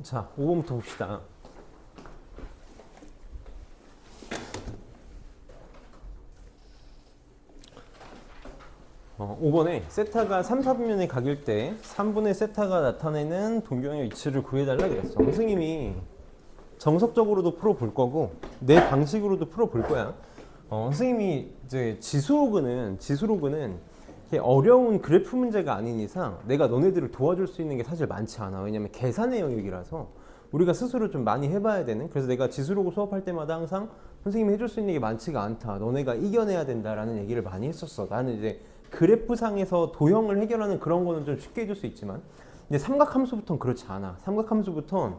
자, 5번부터 봅시다. 5번에 세타가 3, 4분면의 각일 때 3분의 세타가 나타내는 동경의 위치를 구해달라 그랬어. 선생님이 정석적으로도 풀어볼 거고 내 방식으로도 풀어볼 거야. 선생님이 이제 지수로그는 어려운 그래프 문제가 아닌 이상 내가 너네들을 도와줄 수 있는 게 사실 많지 않아. 왜냐면 계산의 영역이라서 우리가 스스로 좀 많이 해봐야 되는. 그래서 내가 지수로그 수업할 때마다 항상 선생님이 해줄 수 있는 게 많지가 않다. 너네가 이겨내야 된다라는 얘기를 많이 했었어. 나는 이제 그래프상에서 도형을 해결하는 그런 거는 좀 쉽게 해줄 수 있지만 근데 삼각함수부터는 그렇지 않아. 삼각함수부터는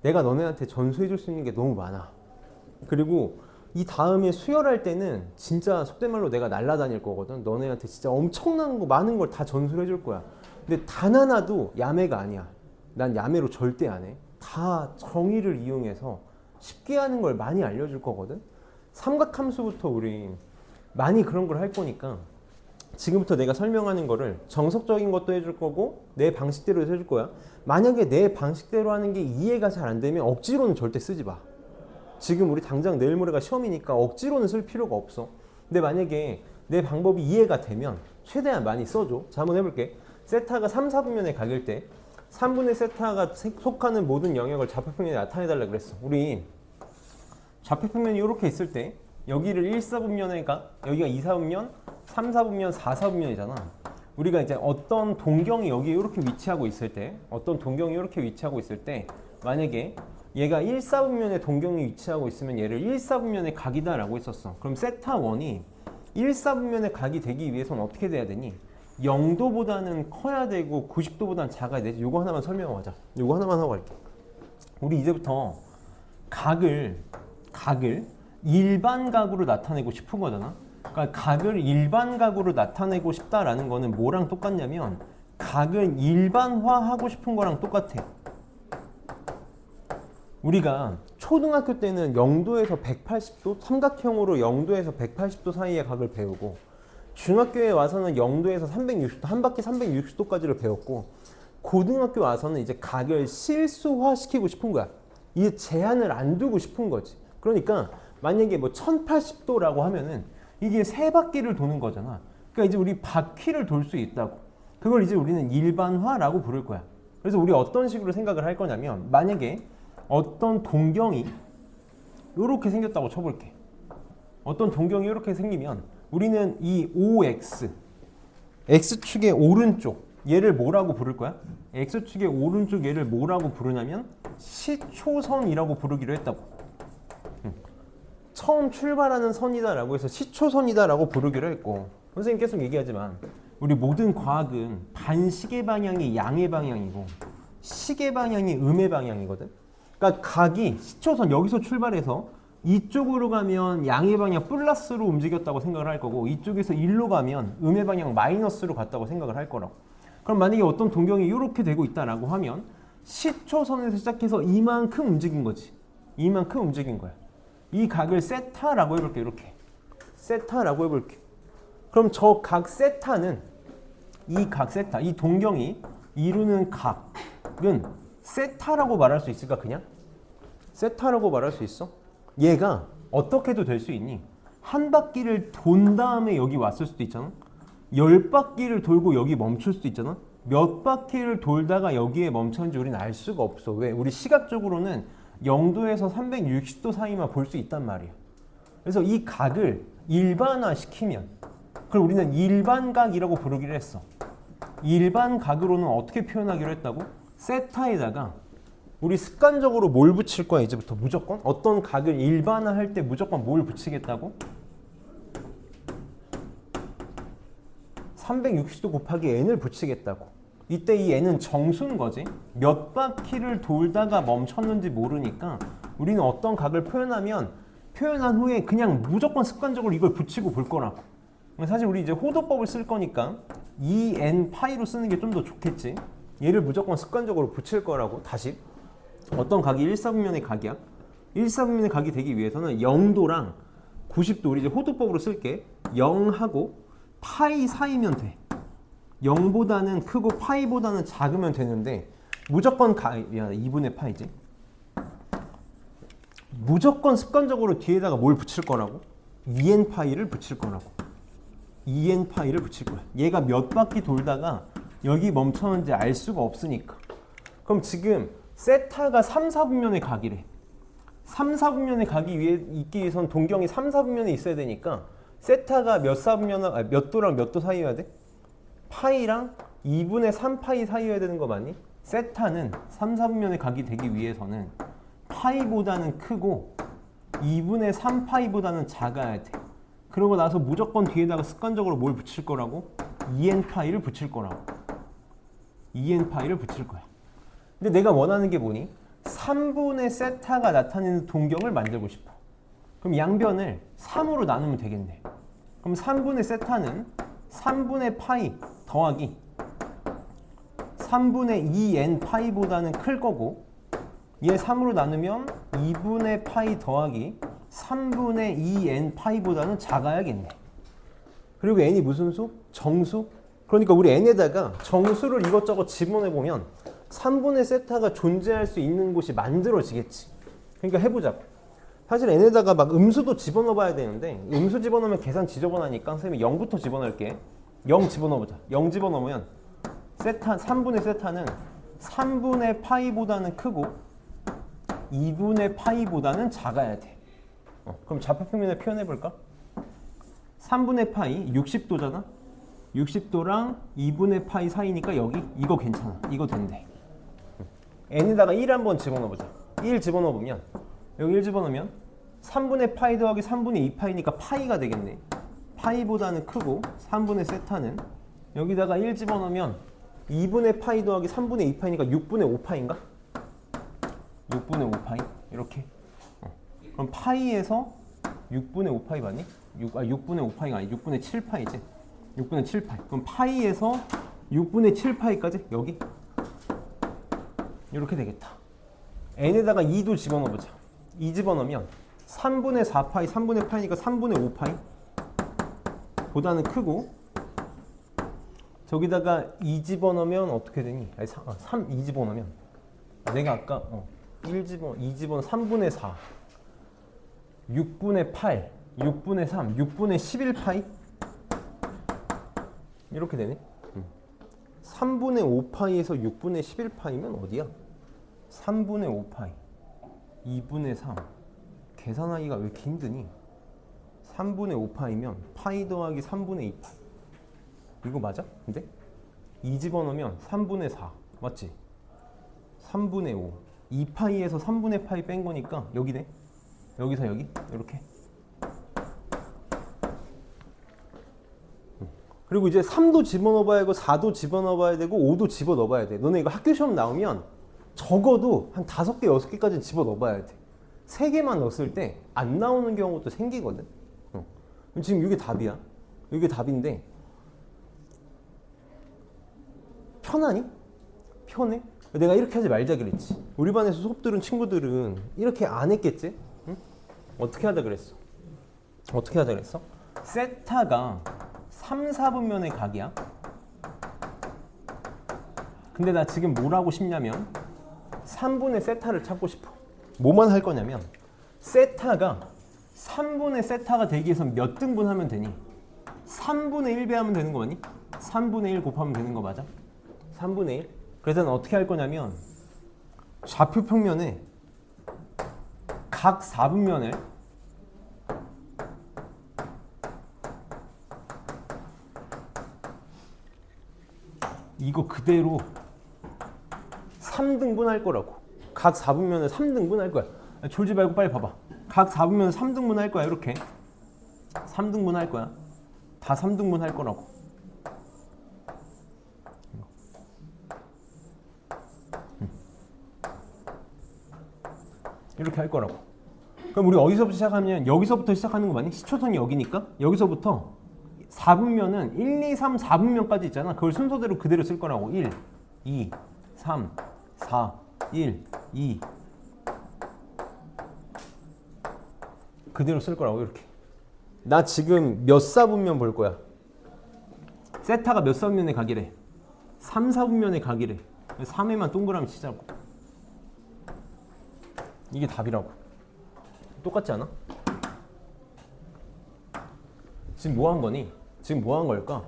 내가 너네한테 전수해줄 수 있는 게 너무 많아. 그리고 이 다음에 수열할 때는 진짜 속된 말로 내가 날라다닐 거거든. 너네한테 진짜 엄청난 거 많은 걸 다 전수를 해줄 거야. 근데 단 하나도 야매가 아니야. 난 야매로 절대 안 해. 다 정의를 이용해서 쉽게 하는 걸 많이 알려줄 거거든. 삼각함수부터 우리 많이 그런 걸 할 거니까 지금부터 내가 설명하는 거를 정석적인 것도 해줄 거고 내 방식대로 해줄 거야. 만약에 내 방식대로 하는 게 이해가 잘 안 되면 억지로는 절대 쓰지 마. 지금 우리 당장 내일 모레가 시험이니까 억지로는 쓸 필요가 없어. 근데 만약에 내 방법이 이해가 되면 최대한 많이 써줘. 자, 한번 해볼게. 세타가 3, 4분면의 각일 때 3분의 세타가 속하는 모든 영역을 좌표평면에 나타내달라 그랬어. 우리 좌표평면이 이렇게 있을 때 여기를 1, 4분면에 여기가 2, 4분면, 3, 4분면, 4, 4분면이잖아. 우리가 이제 어떤 동경이 여기 이렇게 위치하고 있을 때 만약에 얘가 1, 4분면에 동경이 위치하고 있으면 얘를 1, 4분면의 각이다 라고 했었어. 그럼 세타 1이 1, 4분면의 각이 되기 위해서는 어떻게 돼야 되니? 0도보다는 커야 되고 90도보다는 작아야 되지. 요거 하나만 설명하자. 요거 하나만 하고 갈게. 우리 이제부터 각을 일반각으로 나타내고 싶은 거잖아. 그러니까 각을 일반각으로 나타내고 싶다라는 거는 뭐랑 똑같냐면 각을 일반화하고 싶은 거랑 똑같아. 우리가 초등학교 때는 0도에서 180도, 삼각형으로 0도에서 180도 사이의 각을 배우고 중학교에 와서는 0도에서 360도, 한 바퀴 360도까지를 배웠고 고등학교 와서는 이제 각을 실수화시키고 싶은 거야. 이게 제한을 안 두고 싶은 거지. 그러니까 만약에 뭐 1080도라고 하면은 이게 세 바퀴를 도는 거잖아. 그러니까 이제 우리 바퀴를 돌 수 있다고. 그걸 이제 우리는 일반화라고 부를 거야. 그래서 우리 어떤 식으로 생각을 할 거냐면 만약에 어떤 동경이 이렇게 생겼다고 쳐볼게. 어떤 동경이 이렇게 생기면 우리는 이 OX, X축의 오른쪽 얘를 뭐라고 부를 거야? X축의 오른쪽 얘를 뭐라고 부르냐면 시초선이라고 부르기로 했다고. 처음 출발하는 선이다라고 해서 시초선이다라고 부르기로 했고 선생님 계속 얘기하지만 우리 모든 과학은 반시계 방향이 양의 방향이고 시계 방향이 음의 방향이거든. 그러니까 각이 시초선 여기서 출발해서 이쪽으로 가면 양의 방향 플러스로 움직였다고 생각을 할 거고 이쪽에서 1로 가면 음의 방향 마이너스로 갔다고 생각을 할 거라고. 그럼 만약에 어떤 동경이 이렇게 되고 있다라고 하면 시초선에서 시작해서 이만큼 움직인 거지. 이만큼 움직인 거야. 이 각을 세타라고 해볼게. 이렇게 세타라고 해볼게. 그럼 저 각 세타는 이 동경이 이루는 각은 세타라고 말할 수 있을까? 그냥 세타라고 말할 수 있어? 얘가 어떻게도 될 수 있니? 한 바퀴를 돈 다음에 여기 왔을 수도 있잖아. 10바퀴를 돌고 여기 멈출 수도 있잖아. 몇 바퀴를 돌다가 여기에 멈췄는지 우리는 알 수가 없어. 왜? 우리 시각적으로는 0도에서 360도 사이만 볼 수 있단 말이야. 그래서 이 각을 일반화시키면 그걸 우리는 일반각이라고 부르기로 했어. 일반각으로는 어떻게 표현하기로 했다고? 세타에다가 우리 습관적으로 뭘 붙일 거야 이제부터 무조건? 어떤 각을 일반화할 때 무조건 뭘 붙이겠다고? 360도 곱하기 n을 붙이겠다고. 이때 이 n은 정수인 거지. 몇 바퀴를 돌다가 멈췄는지 모르니까 우리는 어떤 각을 표현한 후에 그냥 무조건 습관적으로 이걸 붙이고 볼 거라고. 사실 우리 이제 호도법을 쓸 거니까 2n 파이로 쓰는 게 좀 더 좋겠지. 얘를 무조건 습관적으로 붙일 거라고. 다시 어떤 각이 1사분면의 각이야. 1사분면의 각이 되기 위해서는 0도랑 90도 우리 이제 호도법으로 쓸게. 0하고 파이 사이면 돼. 0보다는 크고 파이보다는 작으면 되는데 무조건 야 2분의 파이지. 무조건 습관적으로 뒤에다가 뭘 붙일 거라고? 2n 파이를 붙일 거라고. 2n 파이를 붙일 거야. 얘가 몇 바퀴 돌다가 여기 멈췄는지 알 수가 없으니까. 그럼 지금 세타가 3, 4분면에 가기래. 3, 4분면에 가기 위해 있기 위해선 동경이 3, 4분면에 있어야 되니까 세타가 몇 4분면, 몇 도랑 몇 도 사이여야 돼? 파이랑 2분의 3 파이 사이여야 되는 거 맞니? 세타는 3, 4분면에 가기 되기 위해서는 파이보다는 크고 2분의 3 파이보다는 작아야 돼. 그러고 나서 무조건 뒤에다가 습관적으로 뭘 붙일 거라고? 2n 파이를 붙일 거라고. 2n 파이를 붙일 거야. 근데 내가 원하는 게 뭐니? 3분의 세타가 나타내는 동경을 만들고 싶어. 그럼 양변을 3으로 나누면 되겠네. 그럼 3분의 세타는 3분의 파이 더하기 3분의 2n 파이보다는 클 거고, 얘 3으로 나누면 2분의 파이 더하기 3분의 2n 파이보다는 작아야겠네. 그리고 n이 무슨 수? 정수? 그러니까 우리 n에다가 정수를 이것저것 집어내보면 3분의 세타가 존재할 수 있는 곳이 만들어지겠지. 그러니까 해보자고. 사실 n에다가 막 음수도 집어넣어봐야 되는데 음수 집어넣으면 계산 지저분하니까 선생님이 0부터 집어넣을게. 0 집어넣어보자. 0 집어넣으면 세타, 3분의 세타는 3분의 파이보다는 크고 2분의 파이보다는 작아야 돼. 그럼 좌표평면에 표현해볼까? 3분의 파이 60도잖아? 60도랑 2분의 파이 사이니까 여기 이거 괜찮아. 이거 된대. n에다가 1 한번 집어넣어보자. 1 집어넣어보면 여기 1 집어넣으면 3분의 파이 더하기 3분의 2 파이니까 파이가 되겠네. 파이보다는 크고 3분의 세타는 여기다가 1 집어넣으면 2분의 파이 더하기 3분의 2 파이니까 6분의 5 파이인가? 6분의 5 파이 이렇게. 그럼 파이에서 6분의 5 파이 맞니? 6분의 5 파이가 아니 6분의 7 파이지. 6분의 7 파이. 그럼 파이에서 6분의 7 파이까지 여기 이렇게 되겠다. n에다가 2도 집어넣어보자. 2 집어넣으면 3분의 4 파이, 3분의 파이니까 3분의 5 파이 보다는 크고, 저기다가 2 집어넣으면 어떻게 되니? 아니 2 집어넣으면 내가 아까 2 집어넣으면 3분의 4 6분의 8 6분의 3 6분의 11 파이 이렇게 되네. 3분의 5 파이에서 6분의 11 파이면 어디야? 3분의 5 파이 2분의 3 계산하기가 왜 이렇게 힘드니? 3분의 5 파이면 파이 더하기 3분의 2 파이 이거 맞아? 근데 2 집어넣으면 3분의 4 맞지? 3분의 5 2파이에서 3분의 파이 뺀 거니까 여기네. 여기서 여기 이렇게. 그리고 이제 3도 집어넣어봐야 되고 4도 집어넣어봐야 되고 5도 집어넣어봐야 돼. 너네 이거 학교 시험 나오면 적어도 한 5개, 6개까지 집어넣어봐야 돼. 3개만 넣었을 때 안 나오는 경우도 생기거든. 지금 이게 답이야. 이게 답인데 편하니? 편해? 내가 이렇게 하지 말자 그랬지. 우리 반에서 수업 들은 친구들은 이렇게 안 했겠지? 응? 어떻게 하자 그랬어? 어떻게 하자 그랬어? 세타가 3, 4분면의 각이야. 근데 나 지금 뭘 하고 싶냐면 3분의 세타를 찾고 싶어. 뭐만 할 거냐면 세타가 3분의 세타가 되기 위해서 몇 등분 하면 되니? 3분의 1 배하면 되는 거 맞니? 3분의 1 곱하면 되는 거 맞아? 3분의 1? 그래서 는 어떻게 할 거냐면 좌표 평면에 각 4분면을 이거 그대로 3등분 할 거라고. 각 4분면을 3등분 할 거야. 졸지 말고 빨리 봐봐. 각 4분면을 3등분 할 거야. 이렇게 3등분 할 거야. 다 3등분 할 거라고. 이렇게 할 거라고. 그럼 우리 어디서부터 시작하면 여기서부터 시작하는 거 맞니? 시초선이 여기니까 여기서부터 4분면은 1, 2, 3, 4분면까지 있잖아. 그걸 순서대로 그대로 쓸 거라고. 1, 2, 3, 4, 1, 2 그대로 쓸 거라고. 이렇게. 나 지금 몇 4분면 볼 거야? 세타가 몇 4분면에 가기래? 3, 4분면에 가기래. 3회만 동그라미 치자고. 이게 답이라고. 똑같지 않아? 지금 뭐 한 거니? 지금 뭐 한 걸까?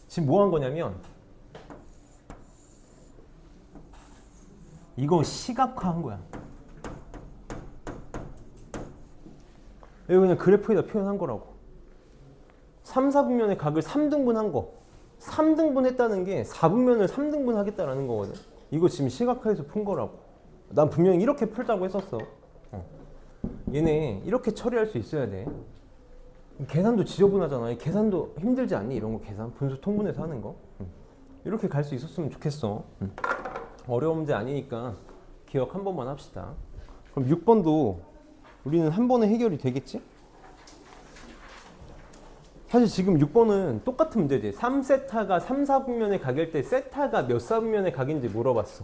지금 뭐 한 거냐면 이거 시각화한 거야. 이거 그냥 그래프에다 표현한 거라고. 3, 4분면의 각을 3등분 한 거. 3등분 했다는 게 4분면을 3등분 하겠다라는 거거든. 이거 지금 시각화해서 푼 거라고. 난 분명히 이렇게 풀자고 했었어. 얘네 이렇게 처리할 수 있어야 돼. 계산도 지저분하잖아. 계산도 힘들지 않니? 이런 거 계산 분수 통분해서 하는 거. 이렇게 갈 수 있었으면 좋겠어. 어려운 문제 아니니까 기억 한 번만 합시다. 그럼 6번도 우리는 한 번에 해결이 되겠지? 사실 지금 6번은 똑같은 문제지. 3세타가 3, 4분면의 각일 때 세타가 몇 사분면의 각인지 물어봤어.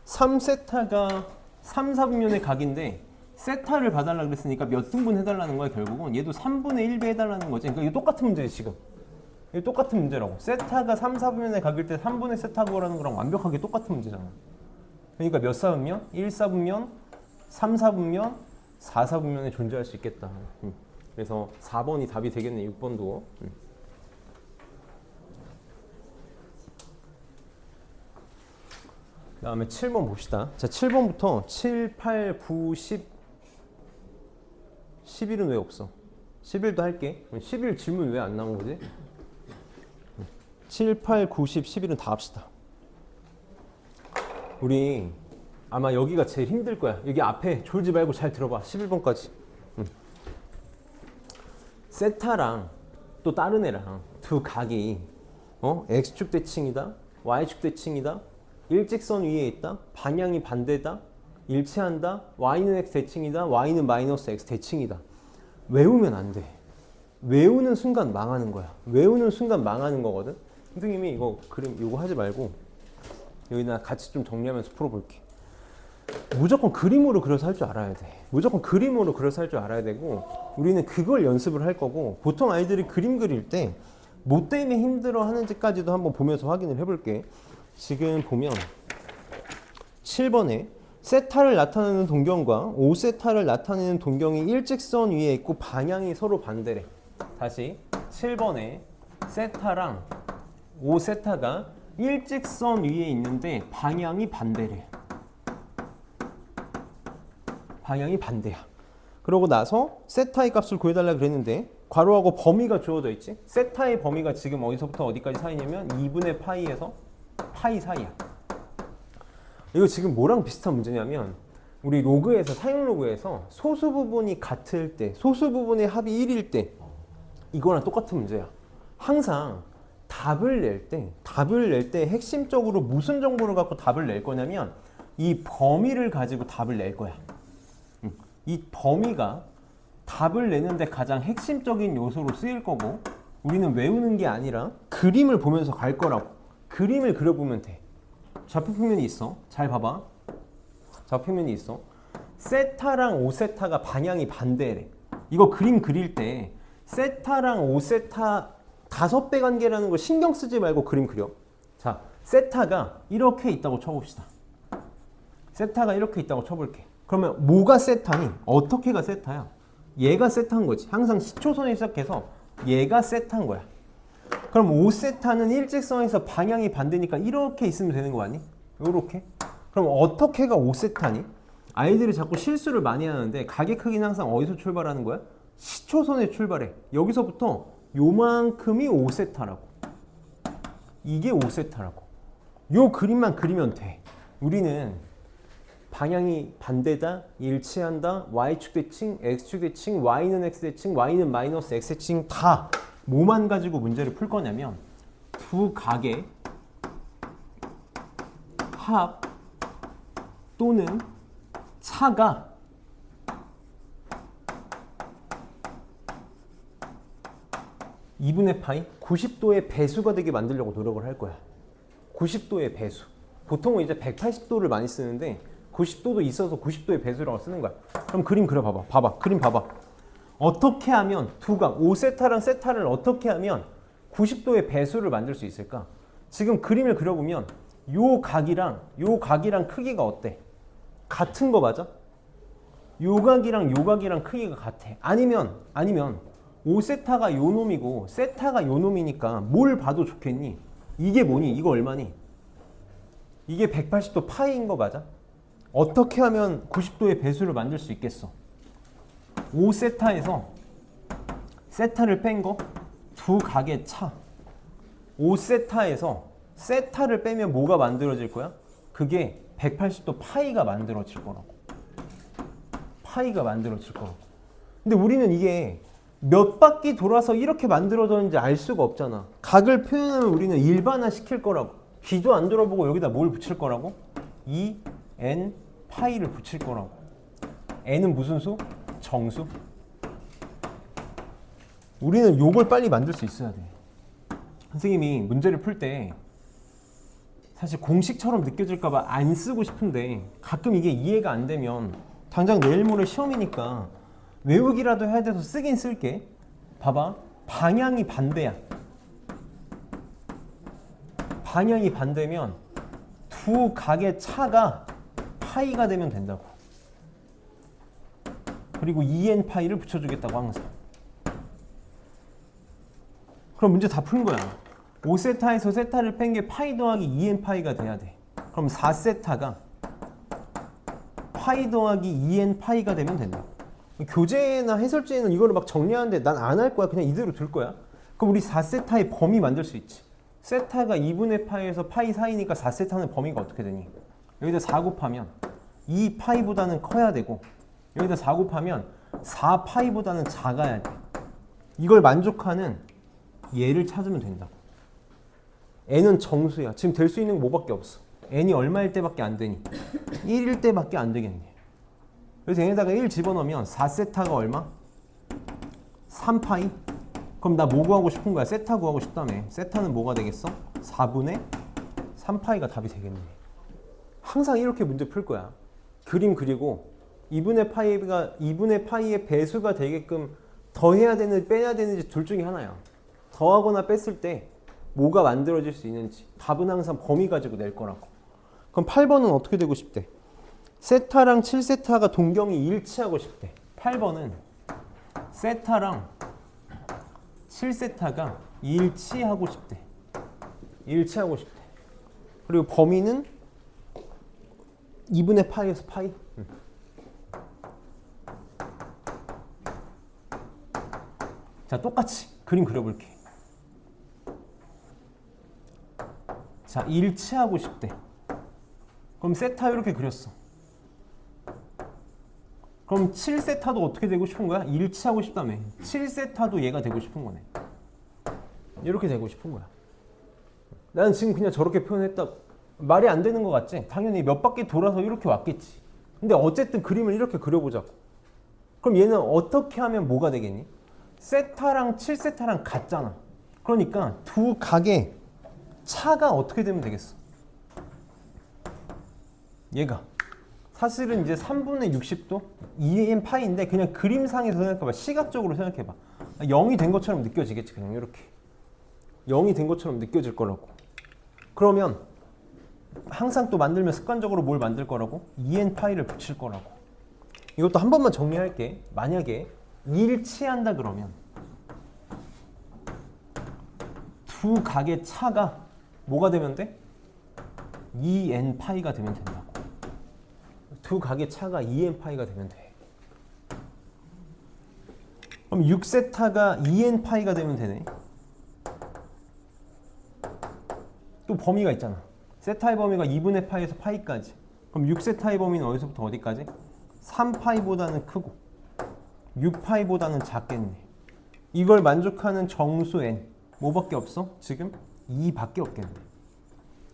3세타가 3, 4분면의 각인데 세타를 봐달라 그랬으니까 몇 등분 해달라는 거야. 결국은 얘도 3분의 1배 해달라는 거지. 그러니까 이거 똑같은 문제지 지금. 이거 똑같은 문제라고. 세타가 3, 4분면의 각일 때 3분의 세타 구하라는 거랑 완벽하게 똑같은 문제잖아. 그러니까 몇 사분면? 1, 4분면, 3, 4분면, 4, 4분면에 존재할 수 있겠다. 그래서 4번이 답이 되겠네. 6번도. 그 다음에 7번 봅시다. 자, 7번부터 7, 8, 9, 10, 11은 왜 없어? 11도 할게. 11 질문 왜 안 나온 거지? 7, 8, 9, 10, 11은 다 합시다. 우리 아마 여기가 제일 힘들 거야. 여기 앞에 졸지 말고 잘 들어봐. 11번까지. 세타랑 또 다른 애랑 두 각이 X축 대칭이다, Y축 대칭이다, 일직선 위에 있다, 방향이 반대다, 일치한다, Y는 X 대칭이다, Y는 마이너스 X 대칭이다. 외우면 안 돼. 외우는 순간 망하는 거야. 외우는 순간 망하는 거거든. 선생님이 이거 그림 이거 하지 말고 여기다 같이 좀 정리하면서 풀어볼게. 무조건 그림으로 그려서 할 줄 알아야 돼. 무조건 그림으로 그려서 할 줄 알아야 되고 우리는 그걸 연습을 할 거고 보통 아이들이 그림 그릴 때 뭐 때문에 힘들어 하는지까지도 한번 보면서 확인을 해볼게. 지금 보면 7번에 세타를 나타내는 동경과 5세타를 나타내는 동경이 일직선 위에 있고 방향이 서로 반대래. 다시 7번에 세타랑 5세타가 일직선 위에 있는데 방향이 반대래. 방향이 반대야. 그러고 나서 세타의 값을 구해달라 그랬는데 괄호하고 범위가 주어져 있지. 세타의 범위가 지금 어디서부터 어디까지 사이냐면 2분의 파이에서 파이 사이야. 이거 지금 뭐랑 비슷한 문제냐면 우리 로그에서 사용 로그에서 소수 부분이 같을 때 소수 부분의 합이 1일 때 이거랑 똑같은 문제야. 항상 답을 낼 때 핵심적으로 무슨 정보를 갖고 답을 낼 거냐면 이 범위를 가지고 답을 낼 거야. 이 범위가 답을 내는데 가장 핵심적인 요소로 쓰일 거고 우리는 외우는 게 아니라 그림을 보면서 갈 거라고. 그림을 그려보면 돼. 좌표평면이 있어. 잘 봐봐. 좌표평면이 있어. 세타랑 5세타가 방향이 반대래. 이거 그림 그릴 때 세타랑 5세타 5배 관계라는 걸 신경 쓰지 말고 그림 그려. 자, 세타가 이렇게 있다고 쳐봅시다. 세타가 이렇게 있다고 쳐볼게. 그러면 뭐가 세타니? 어떻게가 세타야? 얘가 세타인 거지. 항상 시초선에 시작해서 얘가 세타인 거야. 그럼 5세타는 일직선에서 방향이 반대니까 이렇게 있으면 되는 거 아니? 요렇게? 그럼 어떻게가 5세타니? 아이들이 자꾸 실수를 많이 하는데 각의 크기는 항상 어디서 출발하는 거야? 시초선에 출발해. 여기서부터 요만큼이 5세타라고. 이게 5세타라고. 요 그림만 그리면 돼. 우리는 방향이 반대다, 일치한다, Y축 대칭, X축 대칭, Y는 X 대칭, Y는 마이너스 X 대칭 다 뭐만 가지고 문제를 풀 거냐면 두 각의 합 또는 차가 (2분의 파이) 90도의 배수가 되게 만들려고 노력을 할 거야. 90도의 배수. 보통은 이제 180도를 많이 쓰는데 90도도 있어서 90도의 배수라고 쓰는 거야. 그럼 그림 그려봐봐. 봐봐. 그림 봐봐. 어떻게 하면 두 각, 5세타랑 세타를 어떻게 하면 90도의 배수를 만들 수 있을까? 지금 그림을 그려보면 요 각이랑 크기가 어때? 같은 거 맞아? 요 각이랑 크기가 같아. 아니면 5세타가 요 놈이고 세타가 요 놈이니까 뭘 봐도 좋겠니? 이게 뭐니? 이거 얼마니? 이게 180도 파이인 거 맞아? 어떻게 하면 90도의 배수를 만들 수 있겠어? 5세타에서 세타를 뺀 거 두 각의 차. 5세타에서 세타를 빼면 뭐가 만들어질 거야? 그게 180도 파이가 만들어질 거라고. 파이가 만들어질 거라고. 근데 우리는 이게 몇 바퀴 돌아서 이렇게 만들어졌는지 알 수가 없잖아. 각을 표현하면 우리는 일반화 시킬 거라고. 귀도 안 들어보고 여기다 뭘 붙일 거라고? 2n 파이를 붙일 거라고. n은 무슨 수? 정수. 우리는 요걸 빨리 만들 수 있어야 돼. 선생님이 문제를 풀 때 사실 공식처럼 느껴질까 봐 안 쓰고 싶은데 가끔 이게 이해가 안 되면 당장 내일 모레 시험이니까 외우기라도 해야 돼서 쓰긴 쓸게. 봐봐. 방향이 반대야. 방향이 반대면 두 각의 차가 파이가 되면 된다고. 그리고 2n 파이를 붙여주겠다고 항상. 그럼 문제 다 푼 거야. 5세타에서 세타를 뺀 게 파이 더하기 2n 파이가 돼야 돼. 그럼 4세타가 파이 더하기 2n 파이가 되면 된다. 교재나 해설지에는 이거를 막 정리하는데 난 안 할 거야. 그냥 이대로 둘 거야. 그럼 우리 4세타의 범위 만들 수 있지. 세타가 2분의 파이에서 파이 사이니까 4세타는 범위가 어떻게 되니? 여기다 4 곱하면 2 파이보다는 커야 되고 여기다 4 곱하면 4 파이보다는 작아야 돼. 이걸 만족하는 얘를 찾으면 된다고. n은 정수야. 지금 될 수 있는 거 뭐밖에 없어. n이 얼마일 때밖에 안 되니? 1일 때밖에 안 되겠네. 그래서 n에다가 1 집어넣으면 4세타가 얼마? 3파이? 그럼 나 뭐 구하고 싶은 거야? 세타 구하고 싶다며. 세타는 뭐가 되겠어? 4분의 3파이가 답이 되겠네. 항상 이렇게 문제 풀 거야. 그림 그리고 2분의 파이의 배수가 되게끔 더해야 되는지 빼야 되는지 둘 중에 하나야. 더하거나 뺐을 때 뭐가 만들어질 수 있는지 답은 항상 범위 가지고 낼 거라고. 그럼 8번은 어떻게 되고 싶대? 세타랑 7세타가 동경이 일치하고 싶대. 8번은 세타랑 7세타가 일치하고 싶대. 일치하고 싶대. 그리고 범위는 2분의 파이에서 파이. 자, 똑같이 그림 그려볼게. 자, 일치하고 싶대. 그럼 세타 이렇게 그렸어. 그럼 7세타도 어떻게 되고 싶은 거야? 일치하고 싶다며. 7세타도 얘가 되고 싶은 거네. 이렇게 되고 싶은 거야. 나는 지금 그냥 저렇게 표현했다. 말이 안 되는 거 같지? 당연히 몇 바퀴 돌아서 이렇게 왔겠지. 근데 어쨌든 그림을 이렇게 그려보자고. 그럼 얘는 어떻게 하면 뭐가 되겠니? 세타랑 7세타랑 같잖아. 그러니까 두 각의 차가 어떻게 되면 되겠어? 얘가 사실은 이제 3분의 60도 2n 파이인데 그냥 그림상에서 생각해봐. 시각적으로 생각해봐. 0이 된 것처럼 느껴지겠지. 그냥 이렇게 0이 된 것처럼 느껴질 거라고. 그러면 항상 또 만들면 습관적으로 뭘 만들 거라고? 2n 파이를 붙일 거라고. 이것도 한 번만 정리할게. 만약에 일치한다 그러면 두 각의 차가 뭐가 되면 돼? 2n 파이가 되면 된다고. 두 각의 차가 2n 파이가 되면 돼. 그럼 6세타가 2n 파이가 되면 되네. 또 범위가 있잖아. 세타의 범위가 2분의 파이에서 파이까지. 그럼 6세타의 범위는 어디서부터 어디까지? 3파이보다는 크고 6파이보다는 작겠네. 이걸 만족하는 정수 n 뭐밖에 없어? 지금 2밖에 없겠네.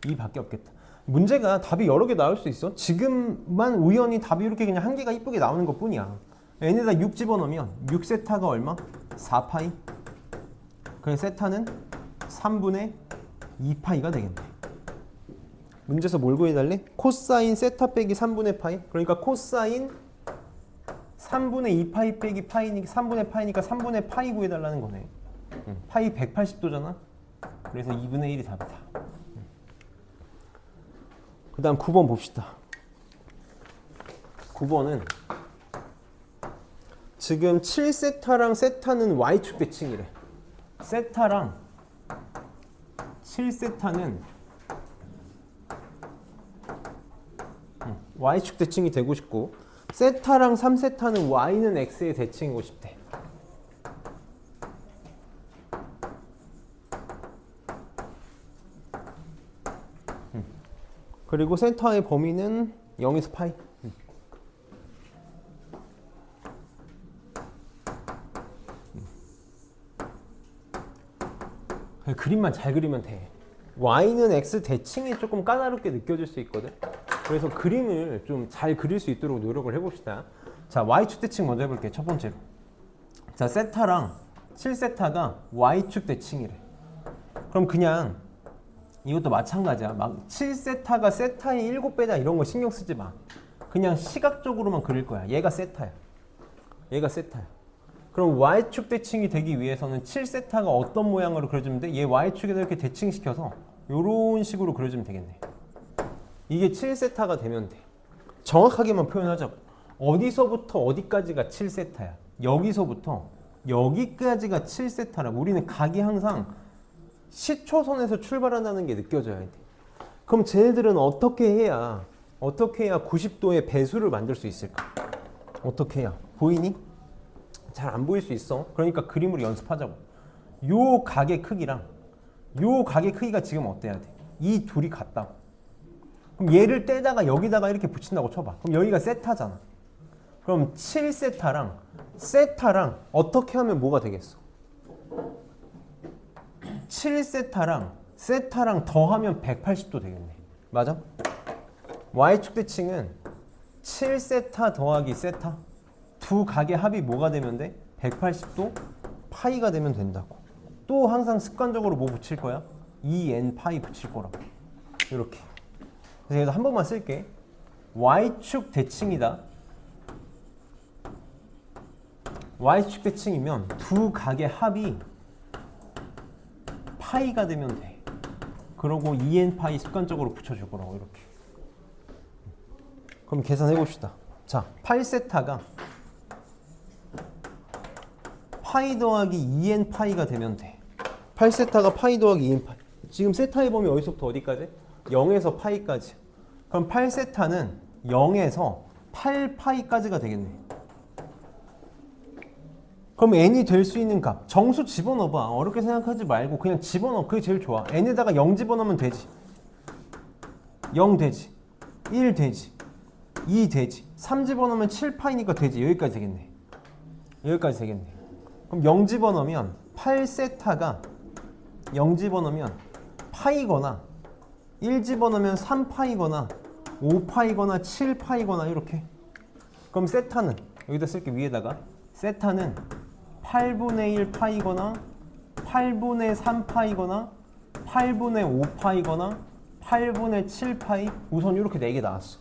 2밖에 없겠다. 문제가 답이 여러 개 나올 수 있어. 지금만 우연히 답이 이렇게 그냥 한 개가 이쁘게 나오는 것 뿐이야. n에다 6 집어넣으면 6세타가 얼마? 4파이. 그래서 세타는 3분의 2파이가 되겠네. 문제에서 뭘 구해달래? 코사인 세타 빼기 3분의 파이. 그러니까 코사인 3분의 2파이 빼기 파이니까 3분의 파이니까 3분의 파이 구해달라는 거네. 파이 180도잖아. 그래서 2분의 1이 답이다. 그 다음 9번 봅시다. 9번은 지금 7세타랑 세타는 Y축 대칭이래. 세타랑 7세타는 Y축 대칭이 되고 싶고 세타랑 3세타는 Y는 X의 대칭이고 싶대. 그리고 세타의 범위는 0에서 파이. 그림만 잘 그리면 돼. Y는 X 대칭이 조금 까다롭게 느껴질 수 있거든. 그래서 그림을 좀 잘 그릴 수 있도록 노력을 해봅시다. 자, Y축 대칭 먼저 해볼게요. 첫 번째로. 자, 세타랑 7세타가 Y축 대칭이래. 그럼 그냥 이것도 마찬가지야. 막 7세타가 세타의 7배다 이런 거 신경 쓰지 마. 그냥 시각적으로만 그릴 거야. 얘가 세타야. 얘가 세타야. 그럼 Y축 대칭이 되기 위해서는 7세타가 어떤 모양으로 그려주면 돼? 얘 Y축에다 이렇게 대칭시켜서 이런 식으로 그려주면 되겠네. 이게 7세타가 되면 돼. 정확하게만 표현하자고. 어디서부터 어디까지가 7세타야. 여기서부터 여기까지가 7세타라고. 우리는 각이 항상 시초선에서 출발한다는 게 느껴져야 돼. 그럼 쟤네들은 어떻게 해야 90도의 배수를 만들 수 있을까? 어떻게 해야? 보이니? 잘 안 보일 수 있어. 그러니까 그림으로 연습하자고. 요 각의 크기랑 요 각의 크기가 지금 어때야 돼? 이 둘이 같다고. 그럼 얘를 떼다가 여기다가 이렇게 붙인다고 쳐봐. 그럼 여기가 세타잖아. 그럼 7세타랑 세타랑 어떻게 하면 뭐가 되겠어? 7세타랑 세타랑 더하면 180도 되겠네. 맞아? Y축 대칭은 7세타 더하기 세타 두 각의 합이 뭐가 되면 돼? 180도 파이가 되면 된다고. 또 항상 습관적으로 뭐 붙일 거야? 2n 파이 붙일 거라고. 이렇게. 그래서 여기다 한 번만 쓸게. Y축 대칭이다. Y축 대칭이면 두 각의 합이 파이가 되면 돼. 그러고 2n 파이 습관적으로 붙여줄 거라고. 이렇게. 그럼 계산해 봅시다. 자, 8세타가 파이 더하기 2n 파이가 되면 돼. 8세타가 파이 더하기 2n 파이. 지금 세타의 범위 어디서부터 어디까지? 0에서 파이까지. 그럼 8세타는 0에서 8파이까지가 되겠네. 그럼 n이 될 수 있는 값. 정수 집어넣어봐. 어렵게 생각하지 말고 그냥 집어넣어. 그게 제일 좋아. n에다가 0 집어넣으면 되지. 0 되지. 1 되지. 2 되지. 3 집어넣으면 7파이니까 되지. 여기까지 되겠네. 여기까지 되겠네. 그럼 0 집어넣으면 8세타가 0 집어넣으면 파이거나 1 집어넣으면 3파이거나 5파이거나 7파이거나 이렇게. 그럼 세타는 여기다 쓸게. 위에다가 세타는 8분의 1 파이거나 8분의 3 파이거나 8분의 5 파이거나 8분의 7 파이. 우선 이렇게 4개 나왔어.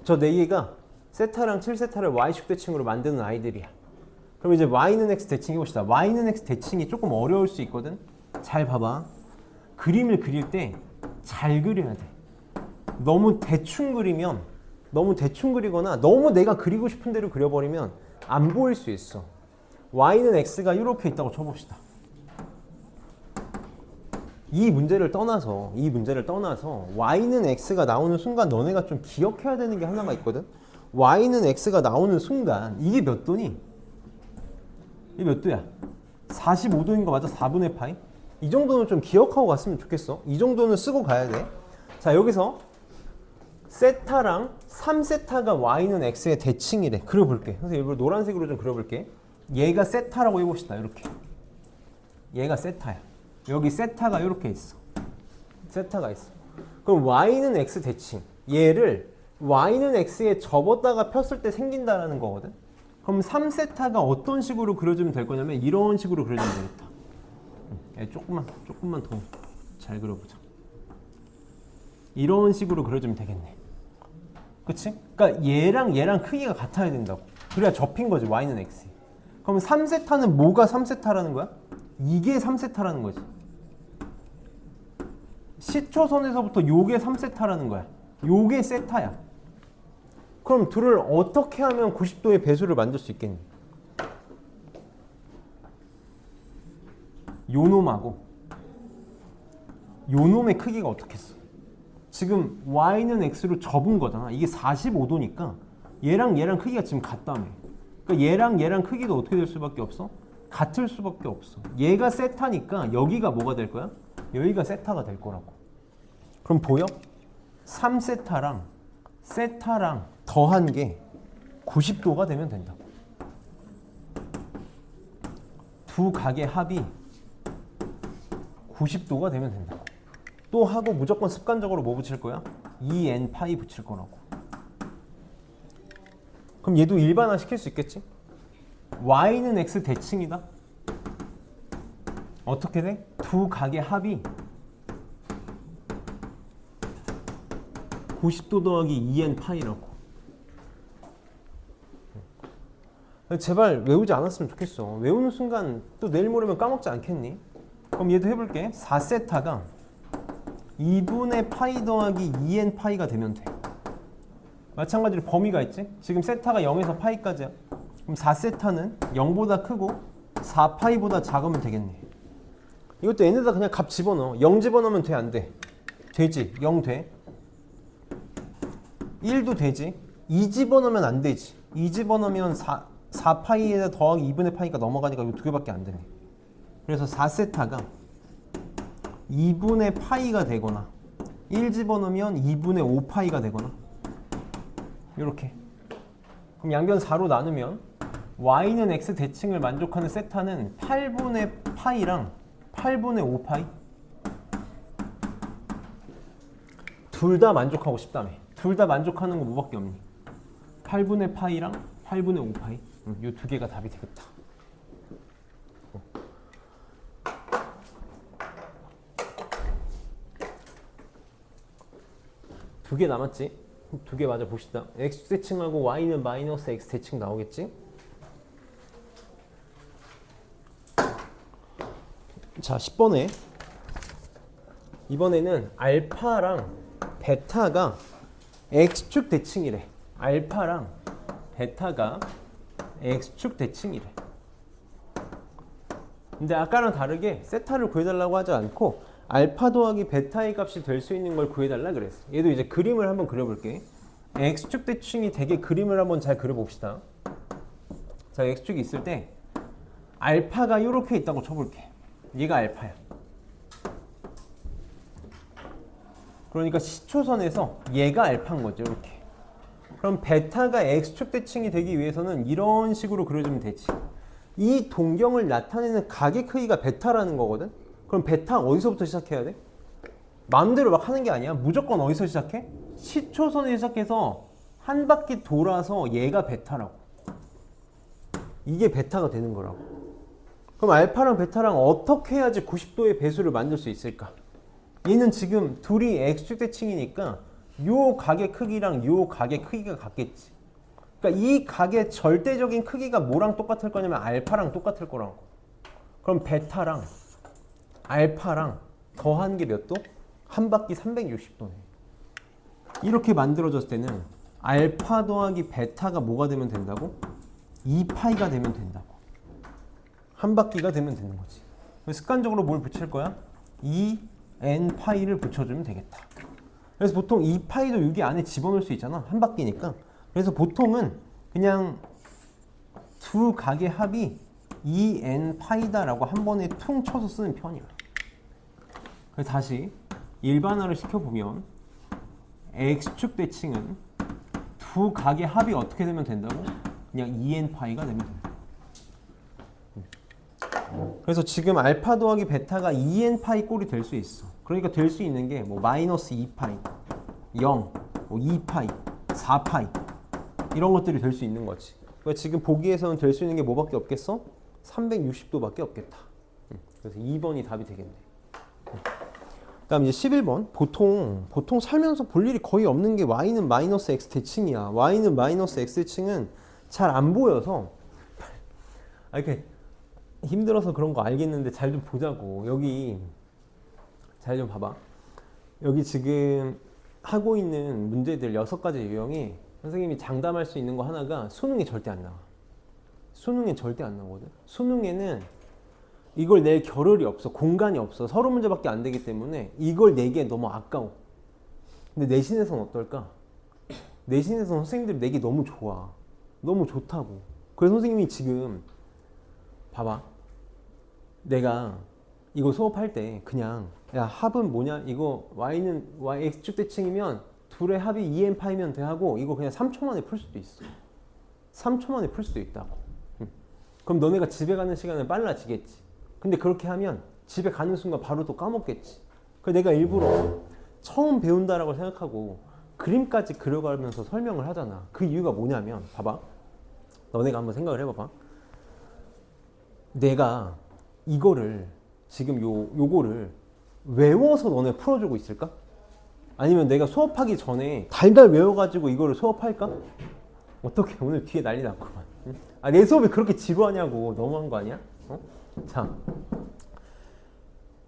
저 4개가 세타랑 7세타를 Y축 대칭으로 만드는 아이들이야. 그럼 이제 Y는 X 대칭 해봅시다. Y는 X 대칭이 조금 어려울 수 있거든. 잘 봐봐. 그림을 그릴 때 잘 그려야 돼. 너무 대충 그리거나 너무 내가 그리고 싶은 대로 그려버리면 안 보일 수 있어. Y는 X가 이렇게 있다고 쳐봅시다. 이 문제를 떠나서 Y는 X가 나오는 순간 너네가 좀 기억해야 되는 게 하나가 있거든. Y는 X가 나오는 순간 이게 몇 도니? 이게 몇 도야? 45도인 거 맞아? 4분의 파이? 이 정도는 좀 기억하고 갔으면 좋겠어. 이 정도는 쓰고 가야 돼. 자, 여기서 세타랑 3세타가 Y는 X의 대칭이래. 그려볼게. 그래서 일부러 노란색으로 좀 그려볼게. 얘가 세타라고 해봅시다. 이렇게. 얘가 세타야. 여기 세타가 이렇게 있어. 세타가 있어. 그럼 Y는 X 대칭. 얘를 Y는 X에 접었다가 폈을 때 생긴다라는 거거든. 그럼 3세타가 어떤 식으로 그려주면 될 거냐면 이런 식으로 그려주면 되겠다. 조금만 더 잘 그려보자. 이런 식으로 그려주면 되겠네. 그치? 그러니까 얘랑 크기가 같아야 된다고. 그래야 접힌 거지, Y는 X. 그럼 3세타는 뭐가 3세타라는 거야? 이게 3세타라는 거지. 시초선에서부터 요게 3세타라는 거야. 요게 세타야. 그럼 둘을 어떻게 하면 90도의 배수를 만들 수 있겠니? 요 놈하고 요 놈의 크기가 어떻겠어? 지금 y는 x로 접은 거잖아. 이게 45도니까 얘랑 얘랑 크기가 지금 같다며. 그러니까 얘랑 얘랑 크기도 어떻게 될 수밖에 없어? 같을 수밖에 없어. 얘가 세타니까 여기가 뭐가 될 거야? 여기가 세타가 될 거라고. 그럼 보여? 3세타랑 세타랑 더한 게 90도가 되면 된다고. 두 각의 합이 90도가 되면 된다고. 또 하고 무조건 습관적으로 뭐 붙일 거야? 2n 파이 붙일 거라고. 그럼 얘도 일반화 시킬 수 있겠지? y는 x 대칭이다. 어떻게 돼? 두 각의 합이 90도 더하기 2n 파이라고. 제발 외우지 않았으면 좋겠어. 외우는 순간 또 내일 모레면 까먹지 않겠니? 그럼 얘도 해볼게. 4세타가 2분의 파이 더하기 2n 파이가 되면 돼. 마찬가지로 범위가 있지? 지금 세타가 0에서 파이까지야. 그럼 4세타는 0보다 크고 4파이보다 작으면 되겠네. 이것도 n에다 그냥 값 집어넣어. 0 집어넣으면 돼, 안 돼? 되지. 0 돼. 1도 되지. 2 집어넣으면 안 되지. 2 집어넣으면 4파이에다 더하기 2분의 파이가 넘어가니까 이 두 개밖에 안 되네. 그래서 4세타가 2분의 파이가 되거나 1 집어넣으면 2분의 5파이가 되거나 이렇게. 그럼 양변 4로 나누면 y는 x 대칭을 만족하는 세타는 8분의 파이랑 8분의 5파이 둘 다 만족하고 싶다며. 둘 다 만족하는 거 뭐밖에 없니? 8분의 파이랑 8분의 5파이. 이 두 개가 답이 되겠다. 두 개 남았지? 두 개 맞아 봅시다. x 대칭하고 y는 마이너스 x 대칭 나오겠지? 자, 10번에 이번에는 알파랑 베타가 x축 대칭이래. 알파랑 베타가 x축 대칭이래. 근데 아까랑 다르게 세타를 구해달라고 하지 않고 알파 더하기 베타의 값이 될 수 있는 걸 구해달라 그랬어. 얘도 이제 그림을 한번 그려볼게. x축 대칭이 되게 그림을 한번 잘 그려봅시다. 자, x축이 있을 때 알파가 이렇게 있다고 쳐볼게. 얘가 알파야. 그러니까 시초선에서 얘가 알파인 거죠. 이렇게. 그럼 베타가 x축 대칭이 되기 위해서는 이런 식으로 그려주면 되지. 이 동경을 나타내는 각의 크기가 베타라는 거거든. 그럼 베타 어디서부터 시작해야 돼? 마음대로 막 하는 게 아니야. 무조건 어디서 시작해? 시초선에 시작해서 한 바퀴 돌아서 얘가 베타라고. 이게 베타가 되는 거라고. 그럼 알파랑 베타랑 어떻게 해야지 90도의 배수를 만들 수 있을까? 얘는 지금 둘이 x축 대칭이니까 요 각의 크기랑 요 각의 크기가 같겠지. 그러니까 이 각의 절대적인 크기가 뭐랑 똑같을 거냐면 알파랑 똑같을 거라고. 그럼 베타랑 알파랑 더한 게 몇 도? 한 바퀴 360도네. 이렇게 만들어졌을 때는 알파 더하기 베타가 뭐가 되면 된다고? 2파이가 되면 된다고. 한 바퀴가 되면 되는 거지. 습관적으로 뭘 붙일 거야? 2n 파이를 붙여주면 되겠다. 그래서 보통 2파이도 여기 안에 집어넣을 수 있잖아. 한 바퀴니까. 그래서 보통은 그냥 두 각의 합이 2n 파이다라고 한 번에 퉁 쳐서 쓰는 편이야. 그래서 다시 일반화를 시켜보면 x축 대칭은 두 각의 합이 어떻게 되면 된다고? 그냥 2n 파이가 되면 된다. 그래서 지금 알파 더하기 베타가 2n 파이 꼴이 될 수 있어. 그러니까 될 수 있는 게 뭐 마이너스 2파이, 0, 뭐 2파이, 4파이 이런 것들이 될 수 있는 거지. 그러니까 지금 보기에서는 될 수 있는 게 뭐밖에 없겠어? 360도밖에 없겠다. 그래서 2번이 답이 되겠네. 그다음 이제 11번. 보통 살면서 볼 일이 거의 없는 게 y는 마이너스 x 대칭이야. y는 마이너스 x 대칭은 잘 안 보여서 이렇게 힘들어서 그런 거 알겠는데 잘 좀 보자고. 여기 잘 좀 봐봐. 여기 지금 하고 있는 문제들 6가지 유형이 선생님이 장담할 수 있는 거 하나가 수능에 절대 안 나와. 수능에 절대 안 나오거든. 수능에는 이걸 낼 겨를이 없어. 공간이 없어. 서로 문제밖에 안 되기 때문에 이걸 내기엔 너무 아까워. 근데 내신에서는 어떨까? 내신에서는 선생님들이 내기 너무 좋아. 너무 좋다고. 그래서 선생님이 지금 봐봐. 내가 이거 수업할 때 그냥 야 합은 뭐냐? 이거 y는 x축 대칭이면 둘의 합이 2n파이면 돼 하고 이거 그냥 3초 만에 풀 수도 있어. 3초 만에 풀 수도 있다고. 그럼 너네가 집에 가는 시간은 빨라지겠지. 근데 그렇게 하면 집에 가는 순간 바로 또 까먹겠지. 그래서 내가 일부러 처음 배운다라고 생각하고 그림까지 그려가면서 설명을 하잖아. 그 이유가 뭐냐면 봐봐. 너네가 한번 생각을 해봐봐. 내가 이거를 지금 요거를 외워서 너네 풀어주고 있을까? 아니면 내가 수업하기 전에 달달 외워가지고 이거를 수업할까? 어떻게 오늘 뒤에 난리 났구만. 응? 아, 내 수업이 그렇게 지루하냐고. 너무한 거 아니야? 어? 자,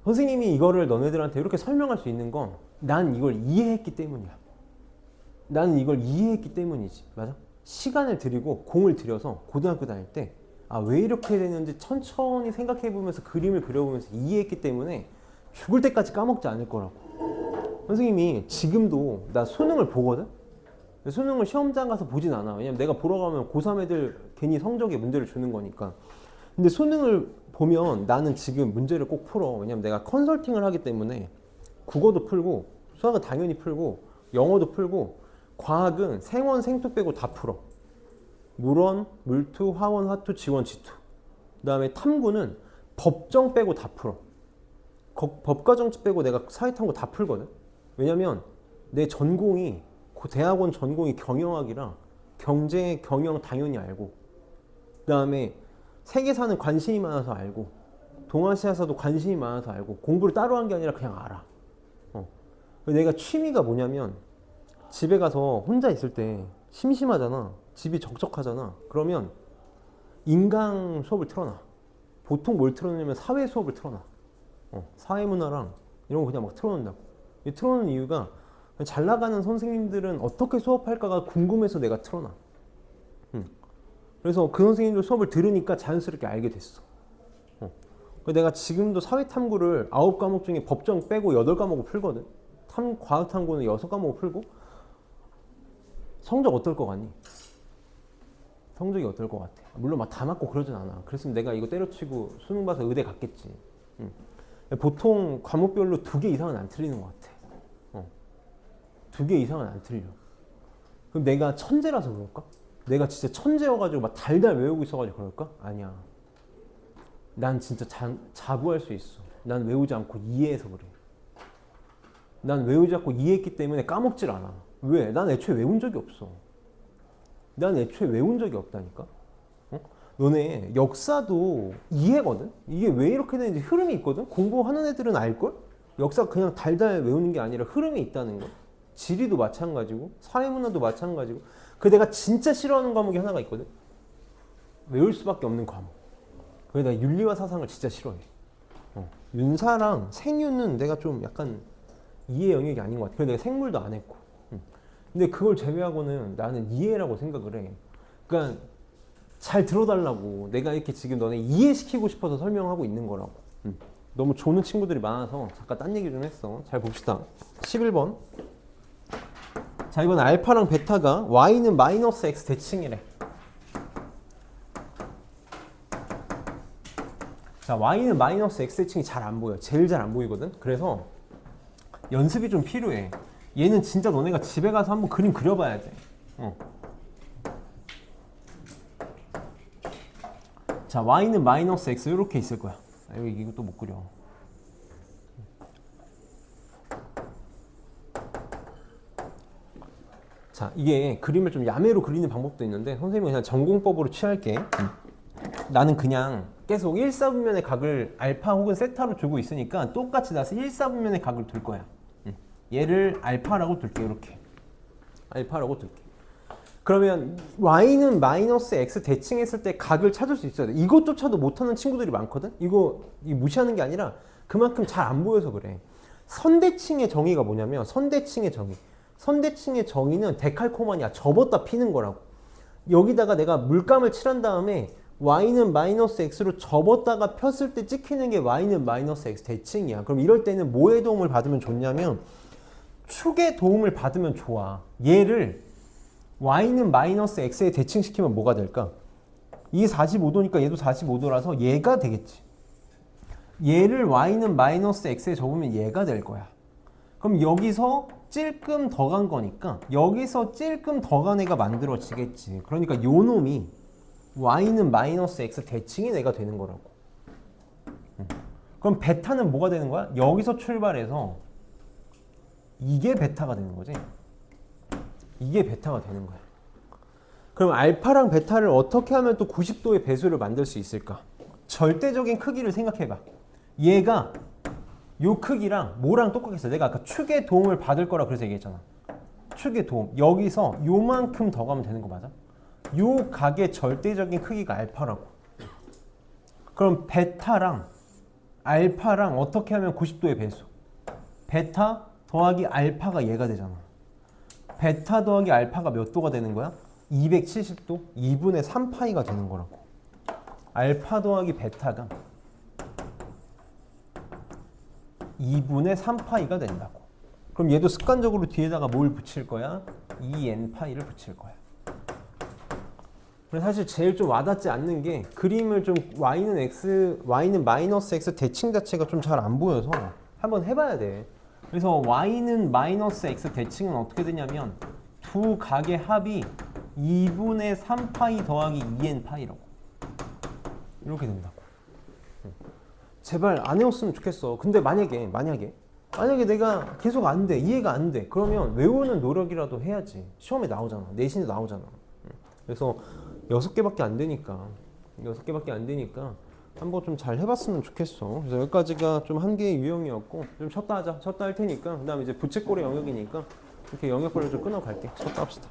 선생님이 이거를 너네들한테 이렇게 설명할 수 있는 건 난 이걸 이해했기 때문이야. 나는 이걸 이해했기 때문이지. 맞아? 시간을 들이고 공을 들여서 고등학교 다닐 때 아, 왜 이렇게 되는지 천천히 생각해보면서 그림을 그려보면서 이해했기 때문에 죽을 때까지 까먹지 않을 거라고. 선생님이 지금도 나 수능을 보거든? 수능을 시험장 가서 보진 않아. 왜냐면 내가 보러 가면 고3 애들 괜히 성적에 문제를 주는 거니까. 근데 수능을 보면 나는 지금 문제를 꼭 풀어. 왜냐면 내가 컨설팅을 하기 때문에 국어도 풀고 수학은 당연히 풀고 영어도 풀고 과학은 생원, 생투 빼고 다 풀어. 물원, 물투, 화원, 화투, 지원, 지투. 그 다음에 탐구는 법정 빼고 다 풀어. 법과 정치 빼고 내가 사회탐구 다 풀거든. 왜냐면 내 전공이 대학원 전공이 경영학이라 경제, 경영 당연히 알고 그 다음에 세계사는 관심이 많아서 알고 동아시아사도 관심이 많아서 알고 공부를 따로 한 게 아니라 그냥 알아. 내가 취미가 뭐냐면 집에 가서 혼자 있을 때 심심하잖아. 집이 적적하잖아. 그러면 인강 수업을 틀어놔. 보통 뭘 틀어놓냐면 사회 수업을 틀어놔. 사회문화랑 이런 거 그냥 막 틀어놓는다고. 틀어놓는 이유가 잘 나가는 선생님들은 어떻게 수업할까가 궁금해서 내가 틀어놔. 그래서 그 선생님들 수업을 들으니까 자연스럽게 알게 됐어. 내가 지금도 사회탐구를 9과목 중에 법정 빼고 8과목을 풀거든. 과학탐구는 6과목을 풀고. 성적 어떨 것 같니? 성적이 어떨 것 같아? 물론 막 다 맞고 그러진 않아. 그랬으면 내가 이거 때려치고 수능 봐서 의대 갔겠지. 보통 과목별로 2개 이상은 안 틀리는 것 같아. 2개 이상은 안 틀려. 그럼 내가 천재라서 그럴까? 내가 진짜 천재여가지고 막 달달 외우고 있어가지고 그럴까? 아니야. 난 진짜 자부할 수 있어. 난 외우지 않고 이해해서 그래. 난 외우지 않고 이해했기 때문에 까먹질 않아. 왜? 난 애초에 외운 적이 없어. 난 애초에 외운 적이 없다니까? 너네 역사도 이해거든? 이게 왜 이렇게 되는지 흐름이 있거든? 공부하는 애들은 알걸? 역사 그냥 달달 외우는 게 아니라 흐름이 있다는 거. 지리도 마찬가지고 사회문화도 마찬가지고. 그 내가 진짜 싫어하는 과목이 하나가 있거든? 외울 수밖에 없는 과목. 그래서 내가 윤리와 사상을 진짜 싫어해. 윤사랑 생윤은 내가 좀 약간 이해 영역이 아닌 것 같아. 그래서 내가 생물도 안 했고. 근데 그걸 제외하고는 나는 이해라고 생각을 해. 그러니까 잘 들어달라고. 내가 이렇게 지금 너네 이해시키고 싶어서 설명하고 있는 거라고. 너무 조는 친구들이 많아서 잠깐 딴 얘기 좀 했어. 잘 봅시다. 11번. 자, 이번 알파랑 베타가 y는 마이너스 x 대칭이래. 자, y는 마이너스 x 대칭이 잘 안 보여. 제일 잘 안 보이거든. 그래서 연습이 좀 필요해. 얘는 진짜 너네가 집에 가서 한번 그림 그려봐야 돼. 자, y는 마이너스 x 이렇게 있을 거야. 여기 이것도 못 그려. 자, 이게 그림을 좀 야매로 그리는 방법도 있는데 선생님은 그냥 전공법으로 취할게. 나는 그냥 계속 1사분면의 각을 알파 혹은 세타로 주고 있으니까 똑같이 나서 1사분면의 각을 둘 거야. 얘를 알파라고 둘게. 이렇게 알파라고 둘게. 그러면 y는 마이너스 x 대칭했을 때 각을 찾을 수 있어야 돼. 이것조차도 못하는 친구들이 많거든. 이거 무시하는 게 아니라 그만큼 잘 안 보여서 그래. 선대칭의 정의가 뭐냐면 선대칭의 정의. 선대칭의 정의는 데칼코마니야. 접었다 피는 거라고. 여기다가 내가 물감을 칠한 다음에 y는 마이너스 x로 접었다가 폈을 때 찍히는 게 y는 마이너스 x 대칭이야. 그럼 이럴 때는 뭐의 도움을 받으면 좋냐면 축의 도움을 받으면 좋아. 얘를 y는 마이너스 x에 대칭시키면 뭐가 될까? 이게 45도니까 얘도 45도라서 얘가 되겠지. 얘를 y는 마이너스 x에 접으면 얘가 될 거야. 그럼 여기서 찔끔 더 간 거니까 여기서 찔끔 더 간 애가 만들어지겠지. 그러니까 요 놈이 y는 마이너스 x 대칭이 내가 되는 거라고. 그럼 베타는 뭐가 되는 거야? 여기서 출발해서 이게 베타가 되는 거지. 이게 베타가 되는 거야. 그럼 알파랑 베타를 어떻게 하면 또 90도의 배수를 만들 수 있을까? 절대적인 크기를 생각해봐. 얘가 요 크기랑 뭐랑 똑같겠어? 내가 아까 축의 도움을 받을 거라 그래서 얘기했잖아. 축의 도움. 여기서 요만큼 더 가면 되는 거 맞아? 요 각의 절대적인 크기가 알파라고. 그럼 베타랑 알파랑 어떻게 하면 90도의 배수? 베타 더하기 알파가 얘가 되잖아. 베타 더하기 알파가 몇 도가 되는 거야? 270도? 2분의 3파이가 되는 거라고. 알파 더하기 베타가 2분의 3파이가 된다고. 그럼 얘도 습관적으로 뒤에다가 뭘 붙일 거야? 2n파이를 붙일 거야. 그래서 사실 제일 좀 와닿지 않는 게 그림을 좀 y는 마이너스 x 대칭 자체가 좀 잘 안 보여서 한번 해봐야 돼. 그래서 y는 마이너스 x 대칭은 어떻게 되냐면 두 각의 합이 2분의 3파이 더하기 2n파이라고. 이렇게 된다고. 제발 안 외웠으면 좋겠어. 근데 만약에 내가 계속 안 돼, 이해가 안 돼, 그러면 외우는 노력이라도 해야지. 시험에 나오잖아, 내신에 나오잖아. 그래서 6개밖에 안 되니까 한번 좀 잘 해봤으면 좋겠어. 그래서 여기까지가 좀 한 개의 유형이었고, 좀 쳤다 하자. 쳤다 할 테니까, 그 다음에 이제 부채꼴의 영역이니까 이렇게 영역별로 좀 끊어갈게. 쳤다 합시다.